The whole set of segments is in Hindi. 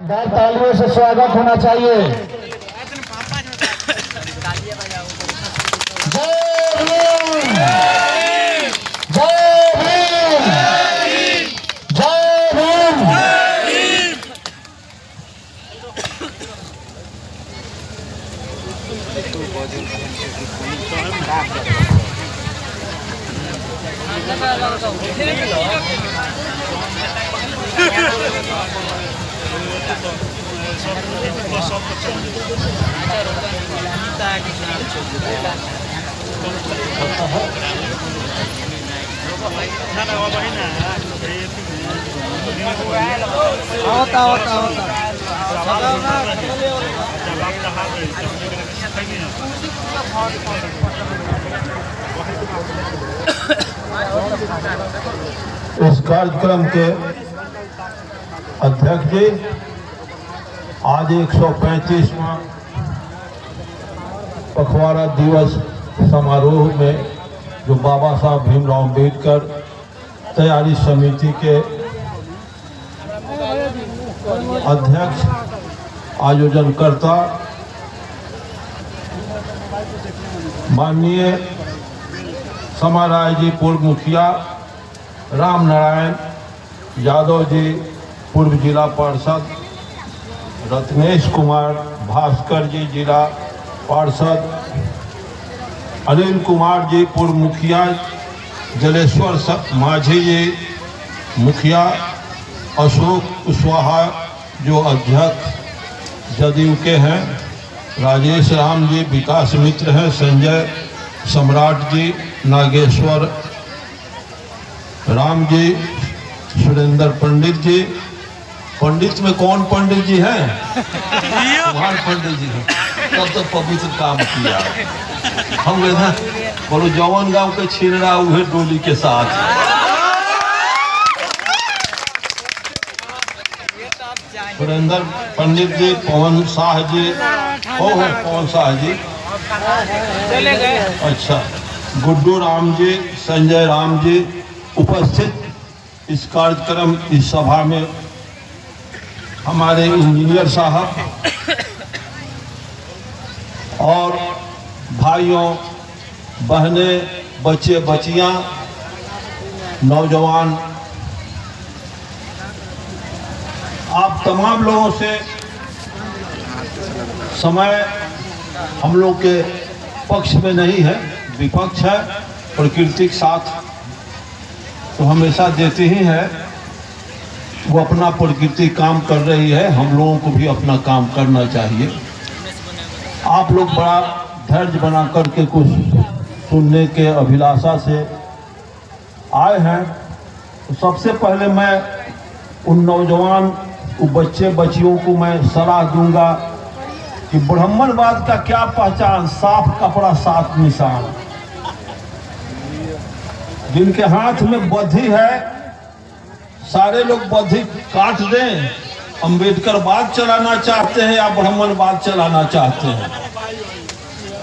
तालियों से स्वागत होना चाहिए। जय भीम, जय भीम, जय भीम। इस कार्यक्रम के अध्यक्ष जी, आज 135वां पखवाड़ा दिवस समारोह में जो बाबा साहब भीमराव अम्बेडकर तैयारी समिति के अध्यक्ष आयोजनकर्ता माननीय समाराय जी पूर्व मुखिया राम नारायण यादव जी, पूर्व जिला पार्षद रत्नेश कुमार भास्कर जी, जिला पार्षद अनिल कुमार जी, पूर्व मुखिया जलेश्वर माझी जी, मुखिया अशोक कुशवाहा जो अध्यक्ष जदयू के हैं, राजेश राम जी विकास मित्र हैं, संजय सम्राट जी, नागेश्वर राम जी, सुरेंद्र पंडित जी। पंडित में कौन पंडित जी हैं? कुमार पंडित जी हैं। तब तो पवित्र काम किया। हम बोलो जौवन गांव के छिलरा उहे डोली के साथ। सुरेंद्र पंडित जी, पवन शाह जी, पवन शाह जी चले गए। अच्छा, गुड्डू राम जी, संजय राम जी उपस्थित इस कार्यक्रम, इस सभा में हमारे इंजीनियर साहब और भाइयों बहनें, बच्चे बच्चियां, नौजवान, आप तमाम लोगों से समय हम लोग के पक्ष में नहीं है, विपक्ष है। प्रकृति के साथ तो हमेशा देती ही है, वो अपना प्रकृति काम कर रही है, हम लोगों को भी अपना काम करना चाहिए। आप लोग बड़ा धैर्य बना करके कुछ सुनने के अभिलाषा से आए हैं। तो सबसे पहले मैं उन नौजवान बच्चे बच्चियों को मैं सलाह दूंगा कि ब्राह्मणवाद का क्या पहचान, साफ कपड़ा साफ निशान। जिनके हाथ में बद्धी है, सारे लोग बद्धी काट दें। अम्बेडकरवाद चलाना चाहते हैं या ब्राह्मणवाद चलाना चाहते हैं?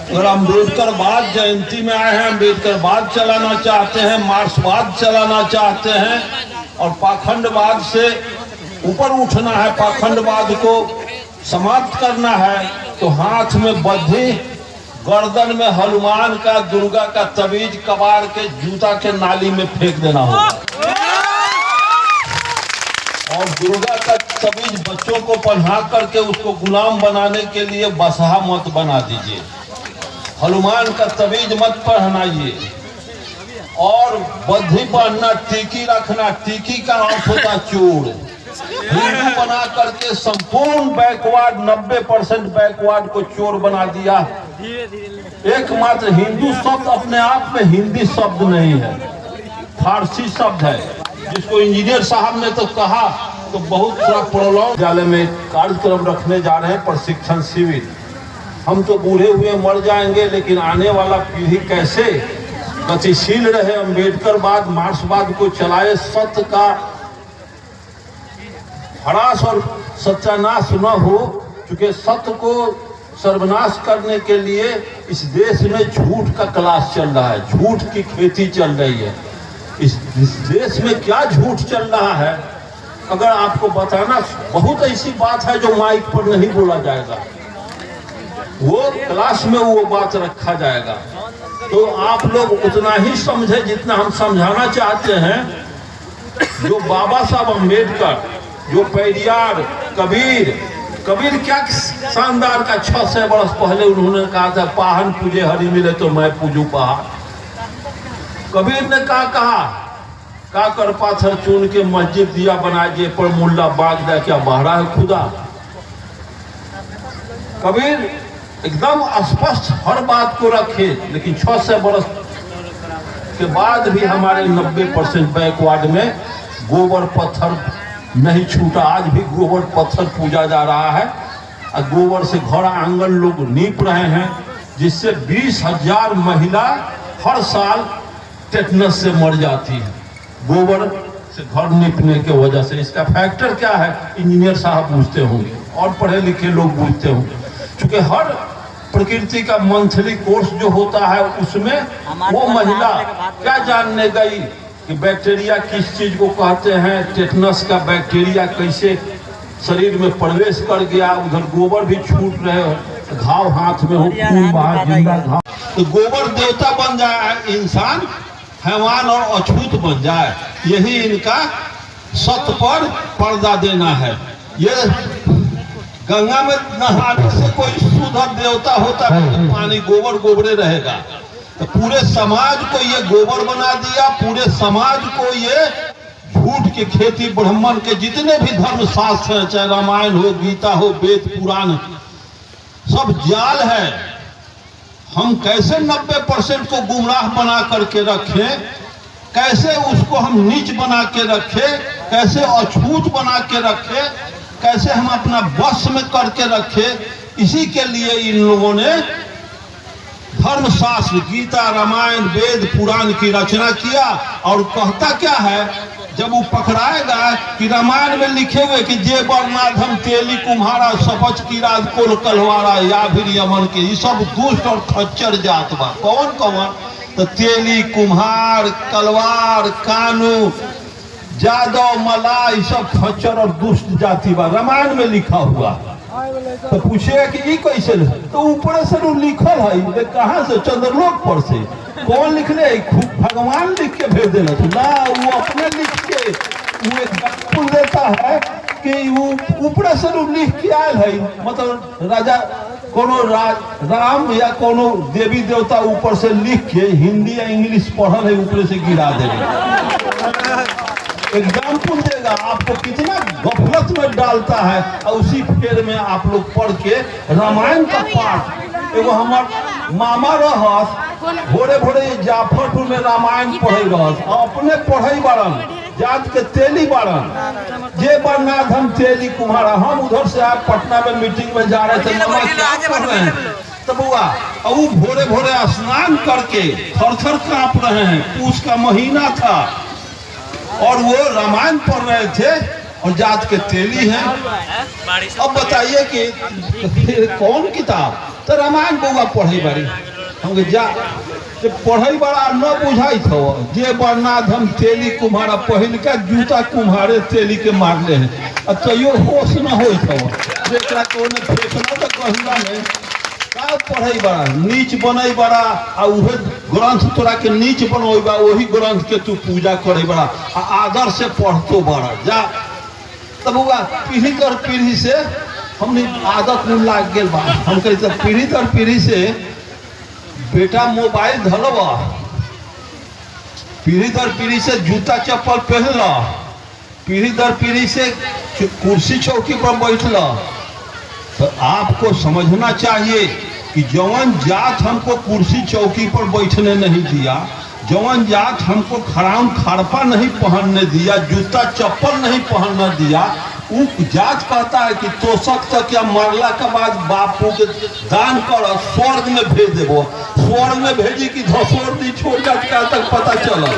अगर अम्बेडकरवाद जयंती में आए हैं, अम्बेडकरवाद चलाना चाहते हैं, मार्क्सवाद चलाना चाहते हैं और पाखंडवाद से ऊपर उठना है, पाखंडवाद को समाप्त करना है, तो हाथ में बद्धी, गर्दन में हनुमान का, दुर्गा का तवीज कबाड़ के जूता के नाली में फेंक देना होगा। और दुर्गा का तवीज बच्चों को पहना करके उसको गुलाम बनाने के लिए बसहा मत बना दीजिए। हनुमान का तवीज मत पहनाइए। और बद्धी पहनना, टीकी रखना, टीकी का अर्थ होता चूड़। हिंदू बना करके संपूर्ण बैकवर्ड, 90% बैकवर्ड को चोर बना दिया। एकमात्र हिंदू शब्द अपने आप में हिंदी शब्द नहीं है, फारसी शब्द है, जिसको इंजीनियर साहब ने तो कहा तो बहुत थोड़ा प्रोलॉन्ग। विद्यालय में कार्यक्रम रखने जा रहे हैं, प्रशिक्षण शिविर। हम तो बूढ़े हुए मर जाएंगे, लेकिन आने वाला पीढ़ी कैसे गतिशील रहे, अम्बेडकरवाद मार्क्सवाद को चलाए, सत्य का ह्रास और सत्यानाश न हो। क्योंकि सत्य को सर्वनाश करने के लिए इस देश में झूठ का क्लास चल रहा है, झूठ की खेती चल रही है। इस देश में क्या झूठ चल रहा है अगर आपको बताना, बहुत ऐसी बात है जो माइक पर नहीं बोला जाएगा, वो क्लास में वो बात रखा जाएगा। तो आप लोग उतना ही समझे जितना हम समझाना चाहते हैं। जो बाबा साहब अम्बेडकर, जो पेरियार, कबीर क्या शानदार का 600 वर्ष पहले उन्होंने कहा था, पाहन पूजे हरि मिले तो मैं पूजू पहाड़। कबीर ने कहा का कर पाथर चुन के मस्जिद दिया बनाए पर मुल्ला बाग दे क्या बहरा है खुदा। कबीर एकदम स्पष्ट हर बात को रखे, लेकिन 600 वर्ष के बाद भी हमारे 90% बैकवर्ड में गोबर पत्थर नहीं छूटा। आज भी गोबर पत्थर पूजा जा रहा है और गोबर से घर आंगन लोग नीप रहे हैं, जिससे 20,000 महिला हर साल टेटनस से मर जाती है गोबर से घर नीपने के वजह से। इसका फैक्टर क्या है इंजीनियर साहब पूछते होंगे और पढ़े लिखे लोग पूछते होंगे, क्योंकि हर प्रकृति का मंथली कोर्स जो होता है उसमें वो महिला क्या जानने गई कि बैक्टीरिया किस चीज को कहते हैं, टेटनस का बैक्टीरिया कैसे शरीर में प्रवेश कर गया। उधर गोबर भी छूट रहे हो, घाव हाथ में हो, खून बहा, जिंदा घाव। तो गोबर देवता बन जाए इंसान, हैवान और अछूत बन जाए, यही इनका सत्य पर पर्दा देना है। ये गंगा में नहाने से कोई सुधर देवता होता है तो पानी गोबरे रहेगा। तो पूरे समाज को ये गोबर बना दिया, पूरे समाज को ये झूठ की खेती, ब्राह्मण के जितने भी धर्म शास्त्र है, चाहे रामायण हो, गीता हो, वेद पुराण, सब जाल है। हम कैसे 90% को गुमराह बना करके रखें, कैसे उसको हम नीच बना के रखें, कैसे अछूत बना के रखें, कैसे हम अपना बस में करके रखें। इसी के लिए इन लोगों ने धर्मशास्त्र, गीता, रामायण, वेद पुराण की रचना किया। और कहता क्या है, जब वो पकड़ाएगा कि रामायण में लिखे हुए कि जे वर्णाधम तेली कुम्हारा सपच की रात कोल कलवारा या फिर यमन के, ये सब दुष्ट और खच्चर जात बा। कौन कौन? तो तेली, कुम्हार, कलवार, कानू, जादव, मला, ये सब खच्चर और दुष्ट जाति बा, रामायण में लिखा हुआ। तो पूछे कि ये कैसे, तो ऊपर से लिखल है, कहाँ से? चंद्रलोक पर से। कौन लिखले? भगवान लिख के भेज देना ना, वो अपने लिख के वो एक देता है कि वो ऊपर से लिख के आयल है। मतलब राजा कोनो राम या कोनो देवी देवता ऊपर से लिख के हिंदी या इंग्लिश पढ़ल है, ऊपर से गिरा देगा। एग्जाम्पल देगा आपको, कितना गफलत में डालता है। और उसी फेर में आप लोग पढ़ के रामायण का पाठ, एगो हमार मामा रहस, भोरे भोरे जाफरपुर में रामायण पढ़े रहस, अपने पढ़े बारन, जात के तेली बारन, जे वर्णाध हम तेली कुम्हारा। हम उधर से आप पटना में मीटिंग में जा रहे थे, मामा क्या पढ़ रहे हैं? तो बुआ अब वो भोरे भोरे स्नान करके थर थर कांप रहे हैं, पूस का महीना था और वो रामायण पढ़ रहे थे और जात के तेली हैं। अब बताइए कि कौन किताब? तो रामायण बउआ पढ़े बारी। हम जा पढ़े बड़ा न बुझाई थो, जे वर्णाध हम तेली कुम्हारा, पहिल का जूता कुम्हारे तेली के मारले हैं, तैयो होश न हो जेकरा कोने फेंकना तो कहूँगा नहीं। का पढ़े बड़ा नीच बने बड़ा, आ उहे ग्रंथ तोरा के नीच बनोबा, वही ग्रंथ के तू पूजा करे बड़ा, आदर से पढ़तो बड़ा जा। तब हुआ पीढ़ी दर पीढ़ी से हमने आदत में लाग गए बा। हम कही तब पीढ़ी दर पीढ़ी से बेटा मोबाइल धलवा, पीढ़ी दर पीढ़ी से जूता चप्पल पहनला, पीढ़ी दर पीढ़ी से कुर्सी चौकी पर बैठला। तो आपको समझना चाहिए कि जवान जात हमको कुर्सी चौकी पर बैठने नहीं दिया, जवान जात हमको खराम खरपा नहीं पहनने दिया, जूता चप्पल नहीं पहनने दिया, वो जात कहता है कि तोषक तक या मरला के बाद बापू के दान कर स्वर्ग में भेज देवो। स्वर्ग में भेजी कि धसोर दी छोड़ जात का तक पता चला।